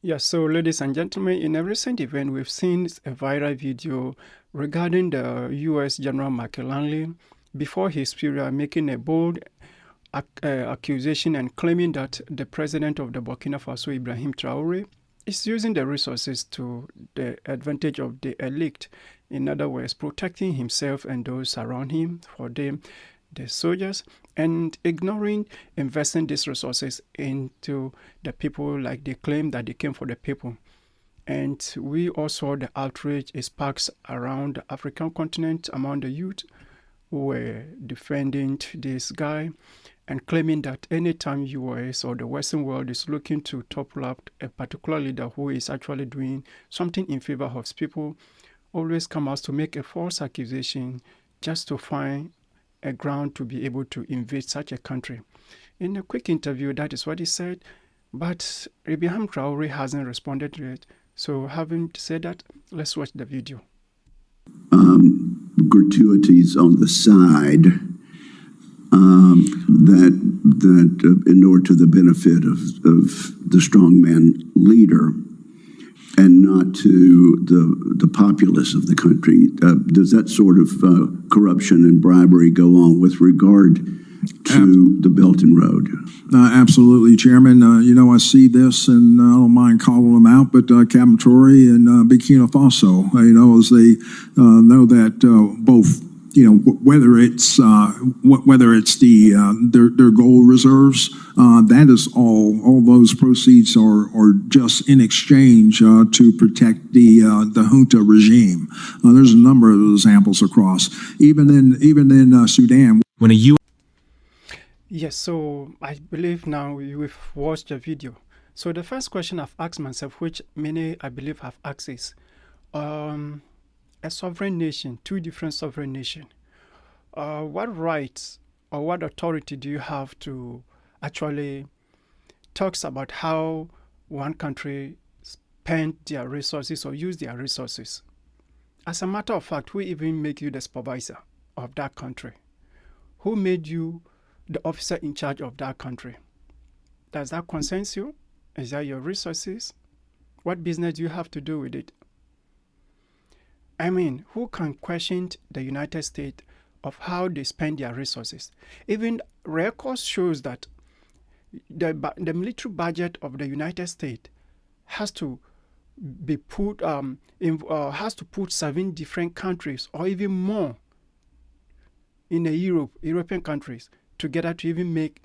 Yes, so ladies and gentlemen, in a recent event, we've seen a viral video regarding the U.S. General McElhaney before his period making a bold accusation and claiming that the president of the Burkina Faso, Ibrahim Traoré, is using the resources to the advantage of the elite. In other words, protecting himself and those around him for them, the soldiers, and ignoring investing these resources into the people like they claim that they came for the people. And we also saw the outrage it sparks around the African continent among the youth who were defending this guy and claiming that anytime US or the Western world is looking to topple up a particular leader who is actually doing something in favor of his people, always come out to make a false accusation just to find a ground to be able to invade such a country. In a quick interview, that is what he said, but Ibrahim Traoré hasn't responded to it. So having said that, let's watch the video. Gratuities on the side that inure to the benefit of the strongman leader and not to the populace of the country. Does that sort of corruption and bribery go on with regard to the Belt and Road? Absolutely, Chairman. I see this, and I don't mind calling them out, but Captain Traoré and Burkina Faso, as they know that both, whether it's their gold reserves, that is all those proceeds are just in exchange to protect the junta regime. There's a number of examples across, even in Sudan. When a U. Yes, so I believe now you've watched the video. So the first question I've asked myself, which many I believe have asked, is a sovereign nation, two different sovereign nations. What rights or what authority do you have to actually talks about how one country spend their resources or use their resources? As a matter of fact, who even make you the supervisor of that country? Who made you the officer in charge of that country? Does that concern you? Is that your resources? What business do you have to do with it? I mean, who can question the United States of how they spend their resources? Even records shows that the military budget of the United States has to be put has to put 7 different countries or even more in the European countries together to even meet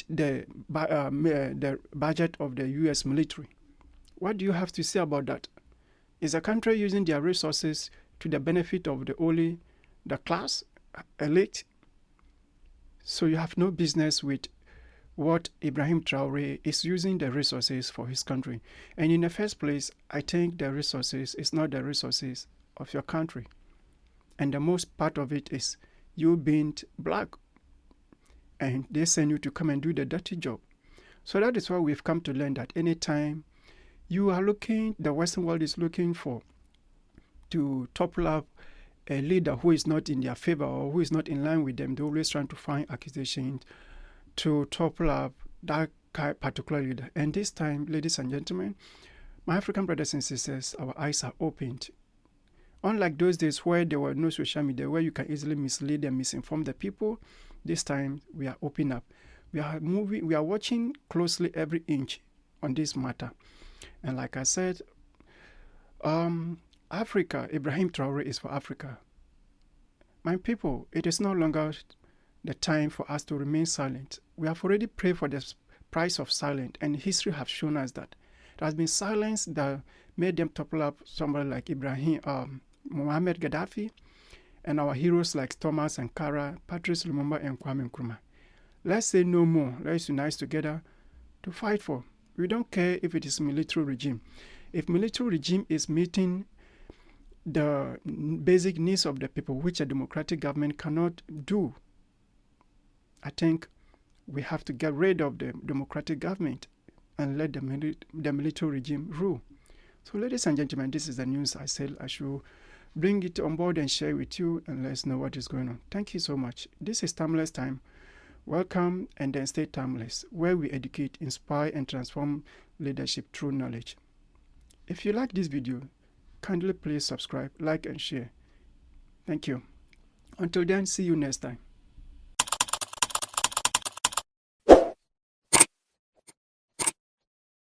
the budget of the U.S. military. What do you have to say about that? Is a country using their resources to the benefit of the class, elite? So you have no business with what Ibrahim Traoré is using the resources for his country. And in the first place, I think the resources is not the resources of your country. And the most part of it is you being black. And they send you to come and do the dirty job. So that is why we've come to learn that anytime you are looking, the Western world is looking to topple up a leader who is not in their favor or who is not in line with them, they're always trying to find accusations to topple up that particular leader. And this time, ladies and gentlemen, my African brothers and sisters, our eyes are opened. Unlike those days where there were no social media, where you can easily mislead and misinform the people, this time we are open up. We are watching closely every inch on this matter. And like I said, Africa, Ibrahim Traoré is for Africa. My people, it is no longer the time for us to remain silent. We have already paid for the price of silence, and history has shown us that. There has been silence that made them topple up somebody like Muhammad Gaddafi, and our heroes like Thomas Sankara, Patrice Lumumba, and Kwame Nkrumah. Let's say no more. Let's unite together to fight for. We don't care if it is military regime. If military regime is meeting the basic needs of the people, which a democratic government cannot do, I think we have to get rid of the democratic government and let the military regime rule. So ladies and gentlemen, this is the news I said I should bring it on board and share with you and let us know what is going on. Thank you so much. This is Timeless Time Welcome, and then stay timeless, where we educate, inspire, and transform leadership through knowledge. If you like this video, kindly please subscribe, like, and share. Thank you. Until then, see you next time.